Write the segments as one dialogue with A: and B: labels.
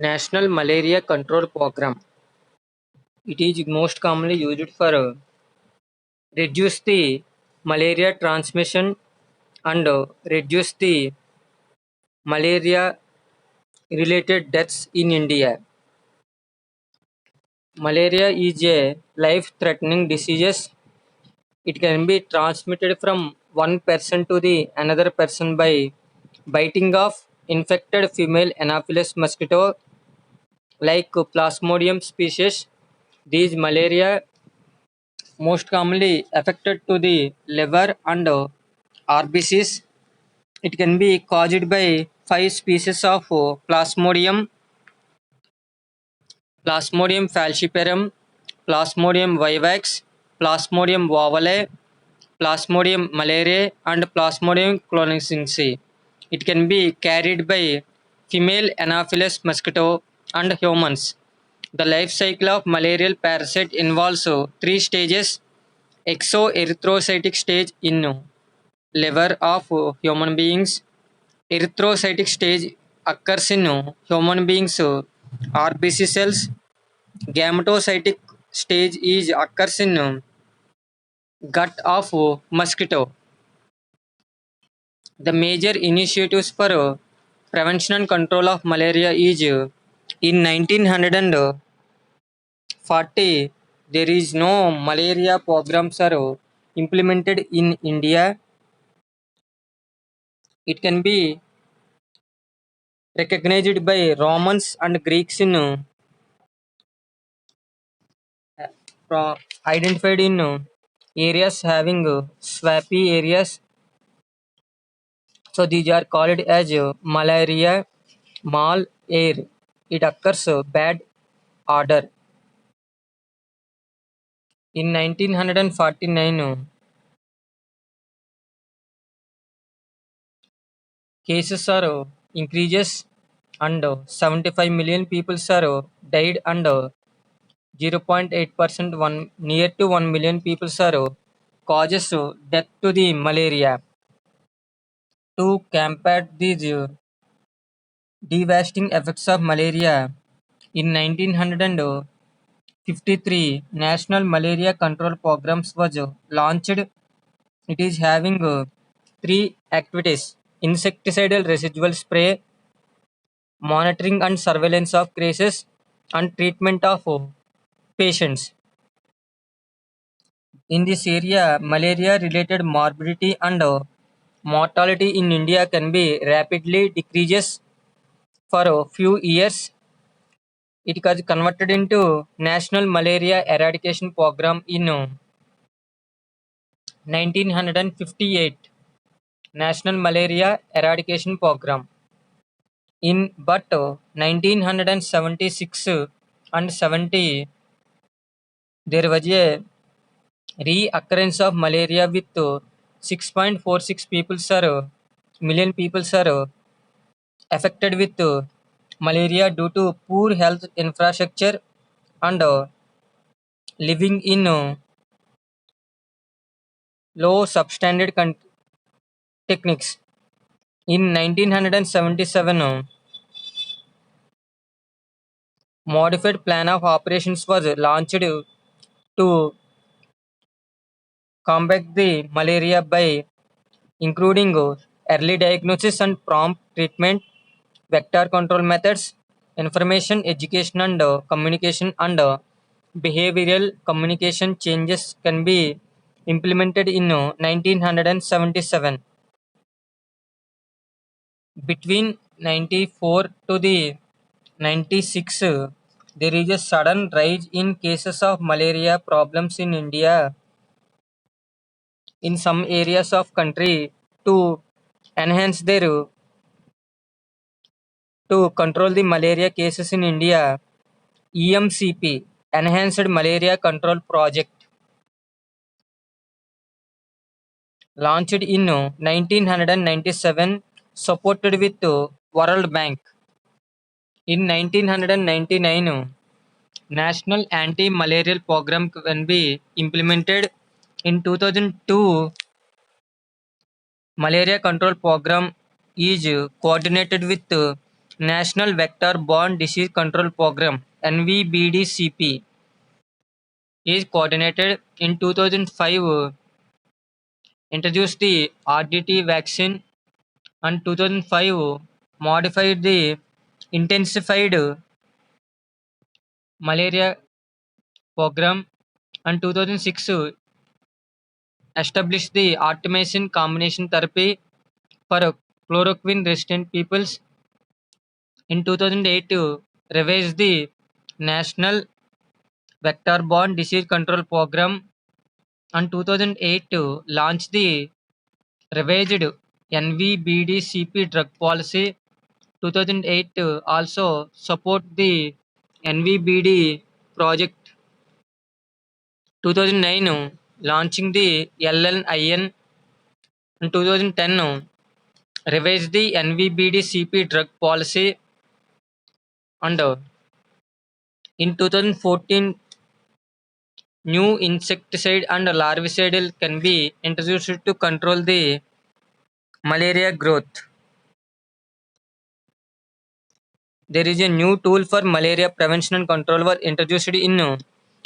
A: National Malaria Control Program. It is most commonly used for reduce the malaria transmission and reduce the malaria related deaths in India. Malaria is a life threatening disease. It can be transmitted from one person to the another person by biting of infected female Anopheles mosquito like Plasmodium species. These malaria most commonly affected to the liver and RBCs. It can be caused by five species of Plasmodium falciparum, Plasmodium vivax, Plasmodium ovale, Plasmodium malariae, and Plasmodium clonocensis. It can be carried by female Anopheles mosquito and humans. The life cycle of malarial parasite involves three stages: exoerythrocytic stage in liver of human beings. Erythrocytic stage occurs in human beings RBC cells. Gametocytic stage is occurs in gut of mosquito. The major initiatives for prevention and control of malaria is in 1940 there is no malaria programs are implemented in India. It can be recognized by Romans and Greeks in identified in areas having swampy areas. So these are called as malaria mal air. It occurs bad odor. In 1949, cases are increases and 75 million people are died and 0.8% one near to 1 million people are causes death to the malaria. To combat these devastating effects of malaria, in 1953, National Malaria Control Programs was launched. It is having three activities: insecticidal residual spray, monitoring and surveillance of cases, and treatment of patients. In this area, malaria-related morbidity and mortality in India can be rapidly decreases for a few years. It was converted into National Malaria Eradication Program in 1958. National Malaria Eradication Program. In but 1976 and 70, there was a reoccurrence of malaria with 6.46 people are million people are affected with malaria due to poor health infrastructure and living in low substandard techniques. In 1977, modified plan of operations was launched to combat the malaria by including early diagnosis and prompt treatment, vector control methods, information education and communication and behavioral communication changes can be implemented in 1977. Between 94 to the 96, there is a sudden rise in cases of malaria problems in India. In some areas of country to enhance their to control the malaria cases in India, EMCP Enhanced Malaria Control Project launched in 1997 supported with World Bank. In 1999, National Anti-Malarial Program can be implemented. In 2002, Malaria Control Program is coordinated with National Vector-Borne Disease Control Program (NVBDCP) is coordinated in 2005, introduced the RDT vaccine, and 2005 modified the intensified malaria program, and 2006 established the artemisinin combination therapy for chloroquine resistant peoples. In 2008 revised the National Vector-Borne Disease Control Program, and 2008 launched the revised NVBDCP drug policy. 2008 also support the NVBD project. 2009 launching the LLIN, and 2010 revised the NVBD-CP drug policy, and in 2014 new insecticide and larvicidal can be introduced to control the malaria growth. There is a new tool for malaria prevention and control was introduced in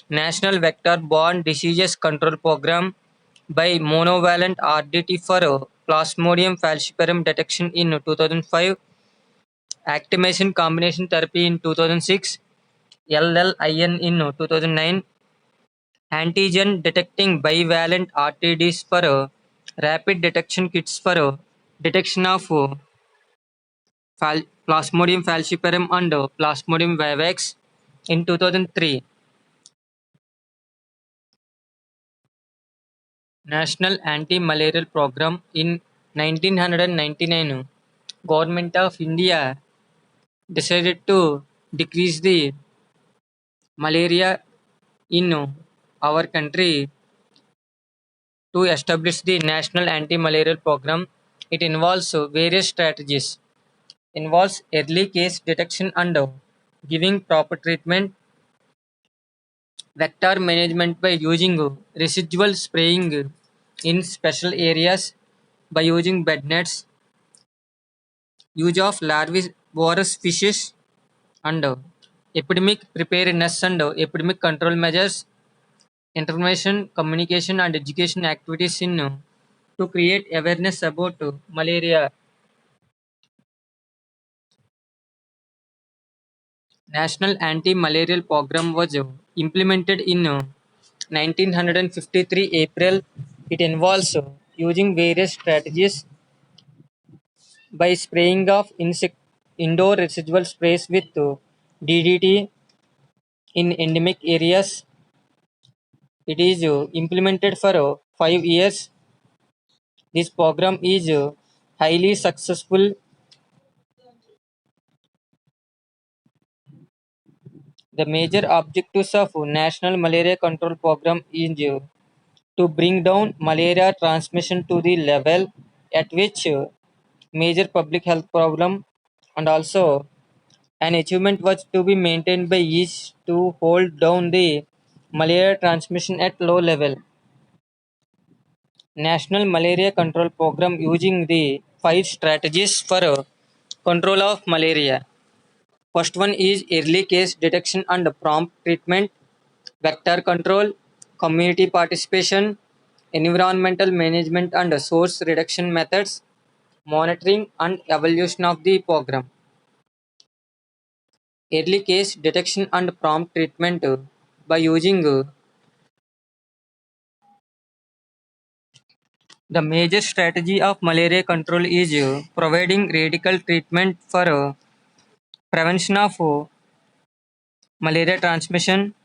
A: National Vector-Borne Diseases Control Program by monovalent RDT for Plasmodium falciparum detection in 2005, actimation combination therapy in 2006, LLIN in 2009, antigen detecting bivalent RTDs for rapid detection kits for detection of Plasmodium falciparum and Plasmodium vivax in 2003. National Anti-Malarial Program in 1999. Government of India decided to decrease the malaria in our country to establish the National Anti-Malarial Program. It involves various strategies. Involves early case detection and giving proper treatment, vector management by using residual spraying in special areas by using bed nets, use of larvivorous fishes, and epidemic preparedness and epidemic control measures, information, communication, and education activities in to create awareness about malaria. National Anti-Malarial Program was implemented in 1953 April. It involves using various strategies by spraying of indoor residual sprays with DDT in endemic areas. It is implemented for 5 years. This program is highly successful. The major objectives of National Malaria Control Program is to bring down malaria transmission to the level at which major public health problem, and also an achievement was to be maintained by each to hold down the malaria transmission at low level. National Malaria Control Program using the 5 strategies for control of malaria. First one is early case detection and prompt treatment, vector control, community participation, environmental management and source reduction methods, monitoring and evaluation of the program. Early case detection and prompt treatment by using the major strategy of malaria control is providing radical treatment for prevention of malaria transmission,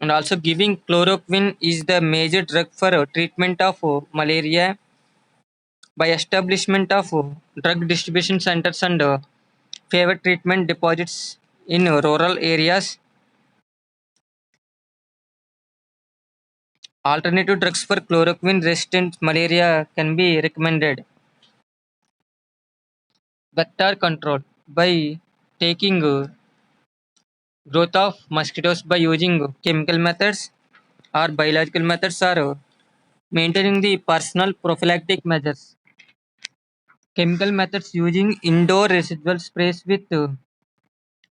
A: and also giving chloroquine is the major drug for treatment of malaria by establishment of drug distribution centers and fever treatment deposits in rural areas. Alternative drugs for chloroquine resistant malaria can be recommended. Vector control by taking growth of mosquitoes by using chemical methods or biological methods, or maintaining the personal prophylactic measures. Chemical methods using indoor residual sprays with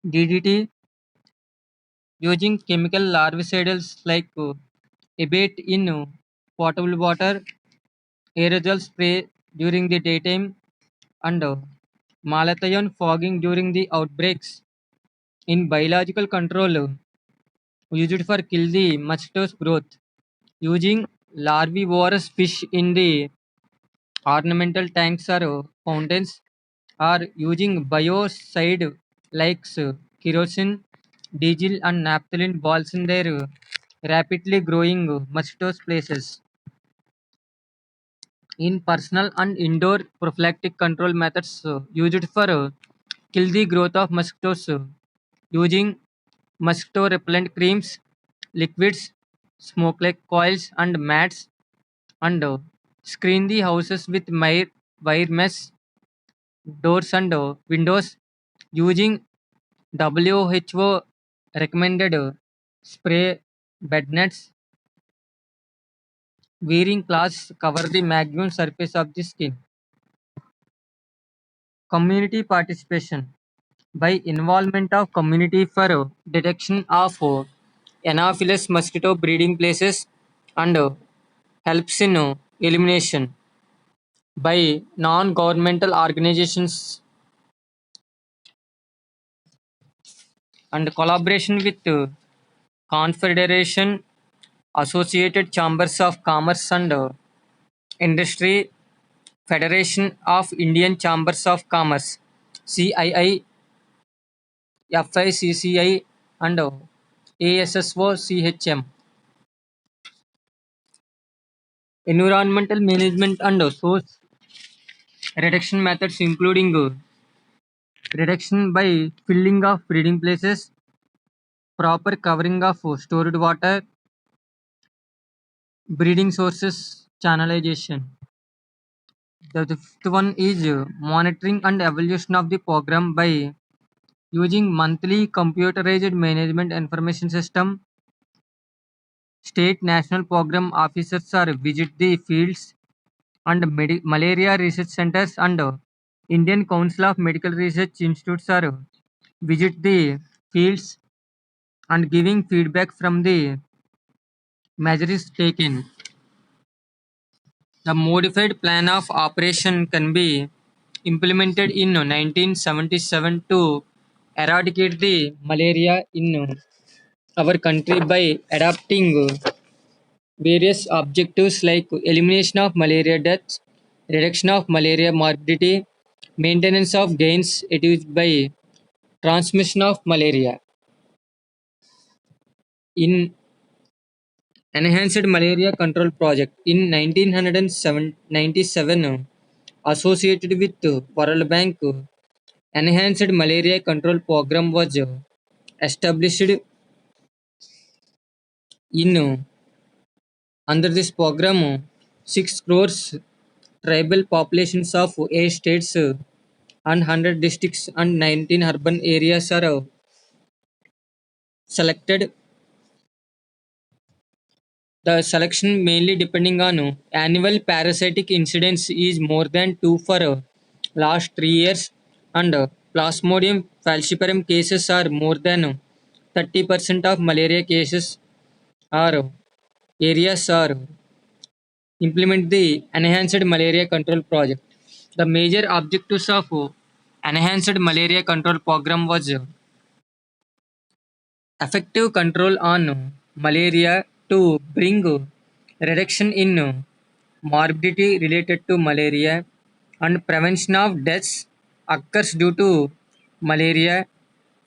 A: DDT using chemical larvicidals like abate in potable water, aerosol spray during the daytime, and malathion fogging during the outbreaks. In biological control, used for kill the mosquitoes growth, using larvivorous fish in the ornamental tanks or fountains, or using biocide like kerosene, diesel and naphthalene balls in their rapidly growing mosquitoes places. In personal and indoor prophylactic control methods used for kill the growth of mosquitoes, using mosquito repellent creams, liquids, smoke like coils and mats, and screen the houses with wire mesh doors and windows, using WHO recommended spray bed nets, wearing cloths cover the maximum surface of the skin. Community participation by involvement of community for detection of Anopheles mosquito breeding places and helps in elimination by non-governmental organizations and collaboration with Confederation, Associated Chambers of Commerce and Industry, Federation of Indian Chambers of Commerce, CII, FICCI, and ASSOCHM. Environmental management and source reduction methods including reduction by filling of breeding places, proper covering of stored water, breeding sources channelization. The fifth one is monitoring and evaluation of the program by using monthly computerized management information system. State national program officers are visit the fields and malaria research centers and Indian Council of Medical Research Institutes are visit the fields and giving feedback from the measures taken. The modified plan of operation can be implemented in 1977 to eradicate the malaria in our country by adopting various objectives like elimination of malaria deaths, reduction of malaria morbidity, maintenance of gains achieved by transmission of malaria. In Enhanced Malaria Control Project in 1997, associated with World Bank, Enhanced Malaria Control Program was established in under this program 6 crores tribal populations of 8 states and 100 districts and 19 urban areas are selected. The selection mainly depending on annual parasitic incidence is more than 2 for last 3 years, and Plasmodium falciparum cases are more than 30% of malaria cases are areas are implement the enhanced malaria control project. The major objectives of enhanced malaria control program was effective control on malaria to bring reduction in morbidity related to malaria and prevention of deaths occurs due to malaria,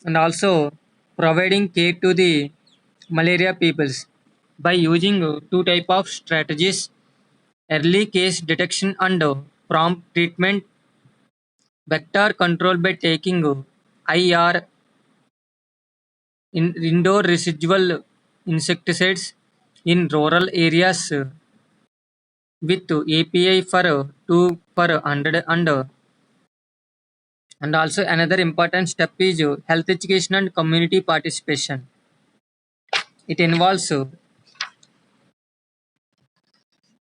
A: and also providing care to the malaria peoples by using two type of strategies: early case detection and prompt treatment, vector control by taking IR indoor residual insecticides in rural areas with API for 2 per 100, and also another important step is health education and community participation. It involves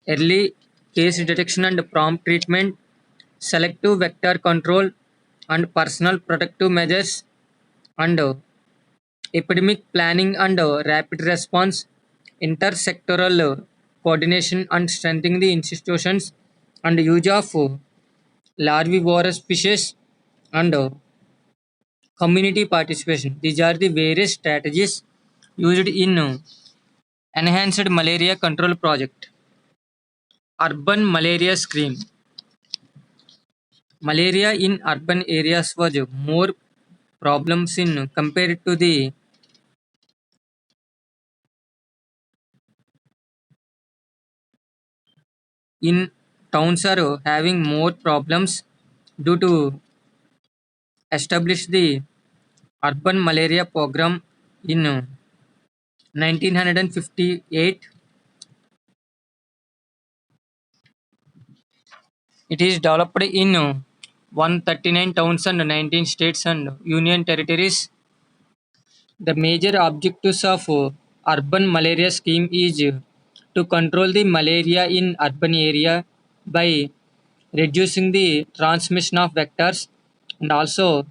A: early case detection and prompt treatment, selective vector control, and personal protective measures, and epidemic planning and rapid response, intersectoral coordination and strengthening the institutions and use of larvivorous fishes and community participation. These are the various strategies used in enhanced malaria control project. Urban malaria scheme. Malaria in urban areas was more problems in compared to the in towns are having more problems due to establish the urban malaria program in 1958. It is developed in 139 towns and 19 states and union territories. The major objectives of urban malaria scheme is to control the malaria in urban area by reducing the transmission of vectors and also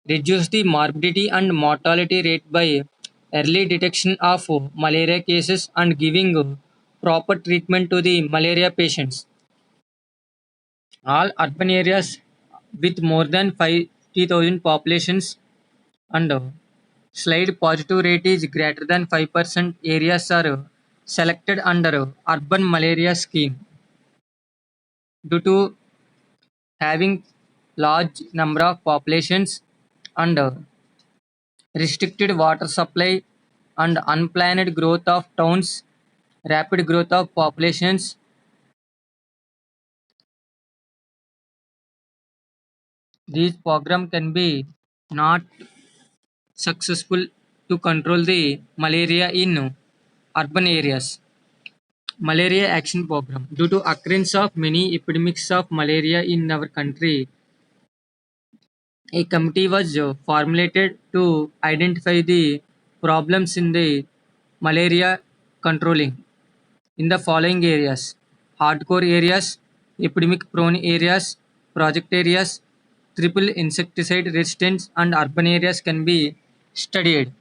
A: reduce the morbidity and mortality rate by early detection of malaria cases and giving proper treatment to the malaria patients. All urban areas with more than 50,000 populations and slide positive rate is greater than 5% areas are selected under urban malaria scheme due to having large number of populations and restricted water supply and unplanned growth of towns, rapid growth of populations. These program can be not successful to control the malaria in urban areas. Malaria Action Program. Due to occurrence of many epidemics of malaria in our country, a committee was formulated to identify the problems in the malaria controlling in the following areas: hardcore areas, epidemic prone areas, project areas, triple insecticide resistance, and urban areas can be studied.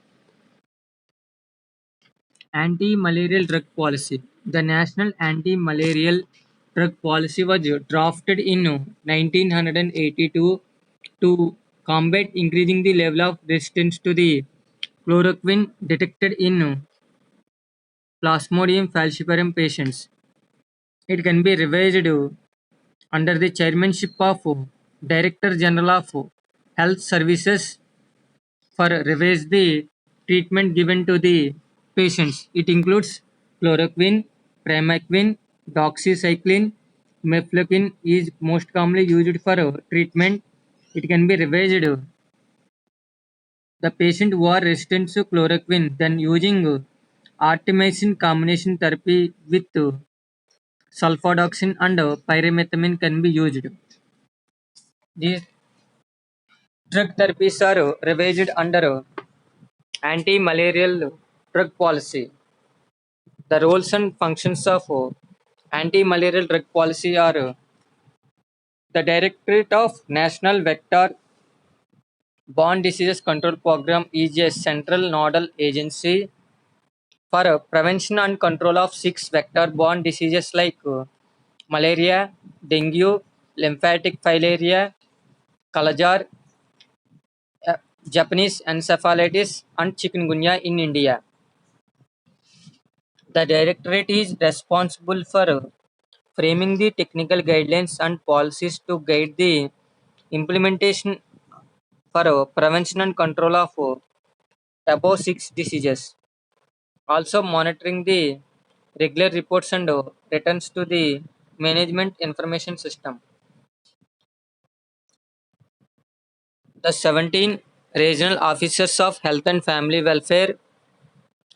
A: Anti-malarial drug policy. The National Anti-Malarial Drug Policy was drafted in 1982 to combat increasing the level of resistance to the chloroquine detected in Plasmodium falciparum patients. It can be revised under the chairmanship of Director General of Health Services for revise the treatment given to the patients. It includes chloroquine, primaquine, doxycycline, mefloquine is most commonly used for treatment. It can be revised. The patient who are resistant to chloroquine then using artemisinin combination therapy with sulfadoxine and pyrimethamine can be used. These drug therapies are revised under anti-malarial drug policy. The roles and functions of anti-malarial drug policy are the Directorate of National Vector Borne Diseases Control Program is a central nodal agency for prevention and control of six vector-borne diseases like malaria, dengue, lymphatic filariae, Kalajar, uh, Japanese encephalitis, and chikungunya in India. The Directorate is responsible for framing the technical guidelines and policies to guide the implementation for prevention and control of above six diseases. Also monitoring the regular reports and returns to the management information system. The 17 regional offices of health and family welfare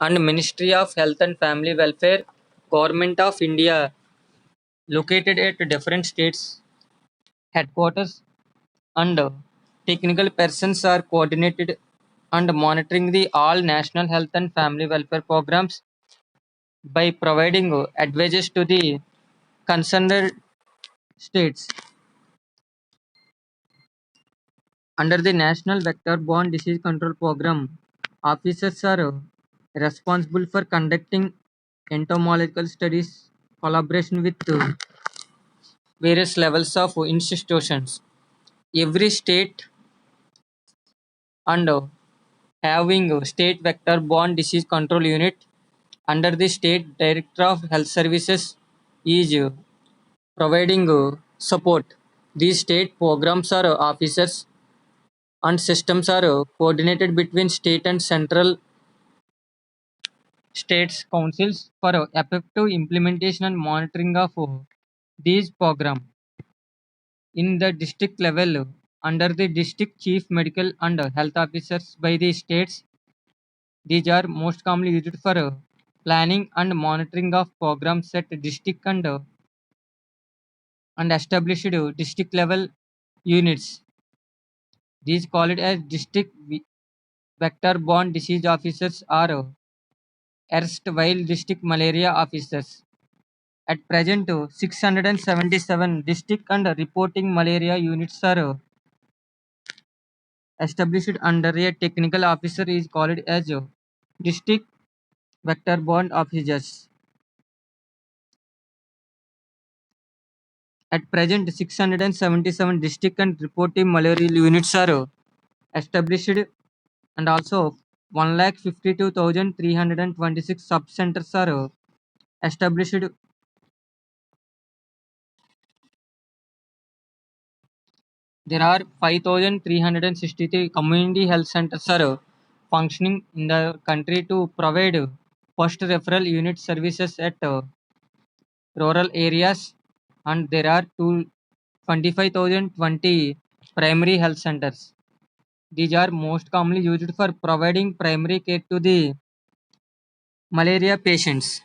A: and Ministry of Health and Family Welfare, Government of India, located at different states headquarters and technical persons are coordinated and monitoring the all national health and family welfare programs by providing advices to the concerned states. Under the National Vector-Borne Disease Control Program, officers are responsible for conducting entomological studies, collaboration with various levels of institutions. Every state and having a state vector-borne disease control unit under the State Director of Health Services is providing support. These state programs are officers and systems are coordinated between state and central states councils for effective implementation and monitoring of these programs. In the district level, under the district chief medical and health officers by the states, these are most commonly used for planning and monitoring of programs at district and established district level units. These called as district vector-borne disease officers or erstwhile district malaria officers. At present, 677 district and reporting malaria units are established under a technical officer is called as district vector-borne officers. At present, 677 district and reporting malaria units are established and also 1,52,326 sub-centers are established. There are 5,363 community health centers are functioning in the country to provide first referral unit services at rural areas, and there are 25,020 primary health centers. These are most commonly used for providing primary care to the malaria patients.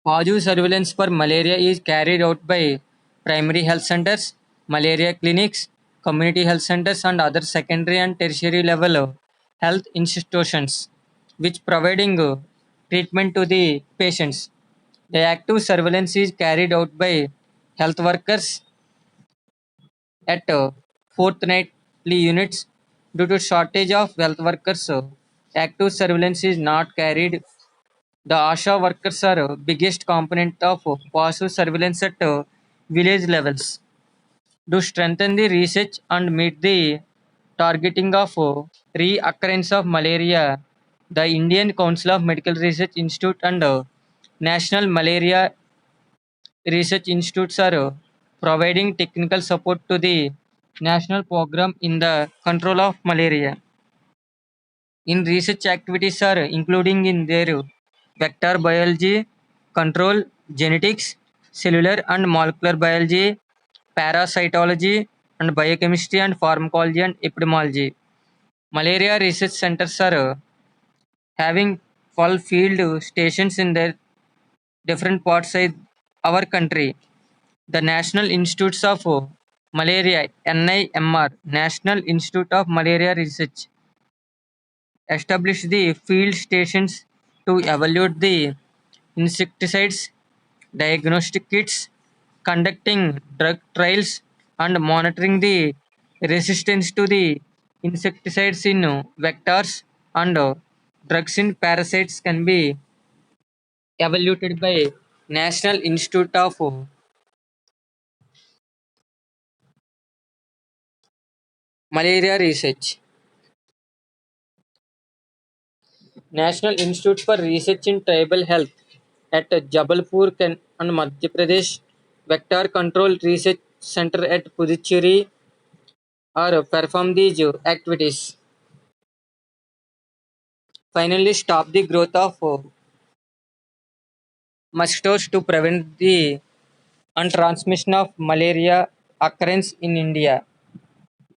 A: Positive surveillance for malaria is carried out by primary health centers, malaria clinics, community health centers, and other secondary and tertiary level health institutions, which providing treatment to the patients. The active surveillance is carried out by health workers at fortnightly units due to shortage of health workers. Active surveillance is not carried. The ASHA workers are biggest component of passive surveillance at village levels. To strengthen the research and meet the targeting of reoccurrence of malaria, the Indian Council of Medical Research Institute and National Malaria Research Institutes are providing technical support to the national program in the control of malaria. In research activities are including in their vector biology, control, genetics, cellular and molecular biology, parasitology, and biochemistry and pharmacology and epidemiology. Malaria research centers are having 12 field stations in their different parts of our country. The National Institutes of Malaria (NIMR) National Institute of Malaria Research established the field stations to evaluate the insecticides, diagnostic kits, conducting drug trials, and monitoring the resistance to the insecticides in vectors and drugs in parasites can be evaluated by National Institute of Malaria Research. National Institute for Research in Tribal Health at Jabalpur and Madhya Pradesh, Vector Control Research Center at Puducherry are perform these activities. Finally, stop the growth of mosquitoes to prevent the and transmission of malaria occurrence in India.